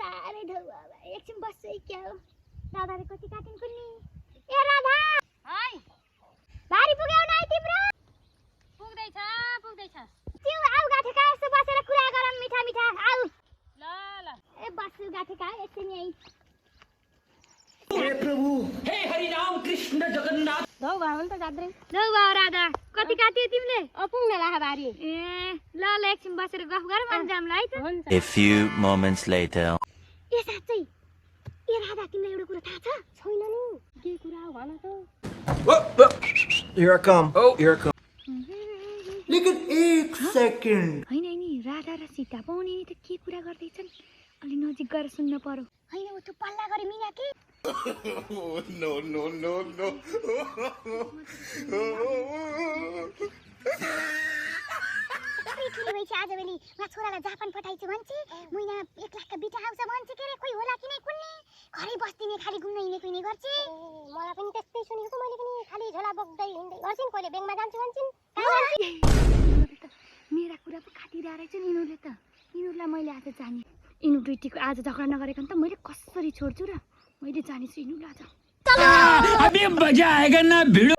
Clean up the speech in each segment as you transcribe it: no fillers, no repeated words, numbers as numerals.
साह्रै ढौ बाबा एकछिन बस्छु है क्या हो दादाले कति काटिन् कुन्नी ए राधा हाय भारी पुग्यौ न तिम्रो पुग्दैछ तिउ आउ गाठेका यसो बसेर कुरा गरौँ मिठा मिठा आउ ल ल ए बस्छु गाठेका एकछिन यही हे प्रभु हे हरि राम कृष्ण जगन्नाथ धौ भावन त जाद्रै लौ बा राधा कति काट्यो तिमीले अपुग्न लाहा बारी ए ल ल एकछिन बसेर गफ गरौँ अनि जामला है त हुन्छ A few moments later. ए साच्चै ए राधा तिमीलाई एउटा कुरा थाहा छ छैन नि के कुरा हो भन त Here I come. Oh, here I come. लेकिन एक सेकेन्ड हैन नि राधा र सीता पाउने नि त के कुरा गर्दैछन् अलि नजिक गएर सुन्न पर्यो हैन उ त पल्ला गरे मिना के No, no, no, no. ठुलो भएछ आजभोलि उहाँ छोरालाई जापान पठाइछु भन्छे महिना 1 लाखका बिटा आउँछ भन्छ के रे कोही होला कि नै कुन्नी घरै बस्दिने खाली घुम्न हिँडेको हिँडे गर्छ मलाई पनि त्यस्तै सुनेको मैले पनि खाली झोला बोक्दै हिँड्दै गर्छिन् कहिले बेङमा जान्छु भन्छिन् मेरा कुरा पो खाटिरहेको रहेछन् यिनीहरूले त यिनीहरूलाई मैले आज जाने यिनीहरू दुईटीको आज झगडा नगरेको त मैले कसरी छोड्छु र मैले जानेछु यिनीहरूलाई आज अबे मजा आएगा ना भिडो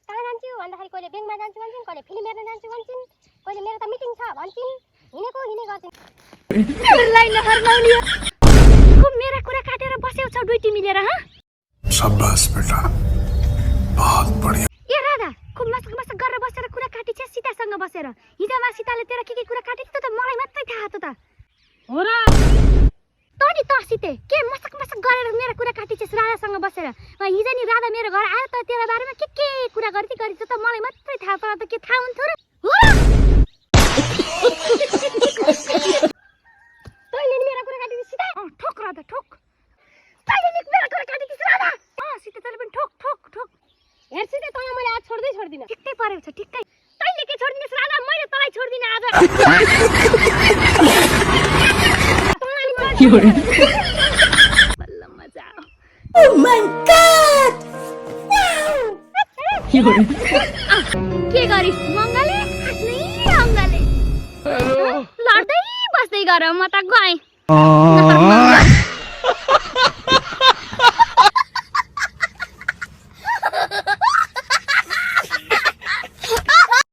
कहाँ जान्छु भन्दाखेरि कहिले बेङमा जान्छु भन्छन् कहिले फिल्म हेर्न जान्छु भन्छन् कहिले मेरो त मिटिङ छ भन्छन् हिँडेको हिँडे गर्छन् तिमीलाई नहर्लाउलियो को मेरा कुरा काटेर बस्यौ छ दुईटी मिलेर ह शाबाश बेटा बहुत बढ़िया ए राधा खुब मसक गरेर बसेर कुरा काटिछ सीतासँग बसेर हिजोमा सीताले तेरा के कुरा काटेछ त मलाई मात्रै थाहा त हो र तनी त सीते के मसक गरेर मेरो कुरा काटिछस् राधासँग बसेर हिजो नि राधा मेरो घर आयो त तेरा बारेमा के कुरा गर्दै गरिछ त मलाई मात्रै थाहा पर त के थाहा हुन्थ्यो र तैले नि मेरो कुरा काटिछस् सीता ठोक राधा ठोक तैले नि मेरो कुरा काटिछस् राधा सीता तैले पनि ठोक ठोक ठोक हेर्छु त तँलाई मैले आज छोड्दिन ठिक्कै परेको छ ठिक्कै तैले के छोड्दिनस् राधा मैले तँलाई छोड्दिन आज बल्ल मजा Oh my god! के गरिस् मंगले आफ्नै अङ्गले लड्दै बस्दै गर म त गएँ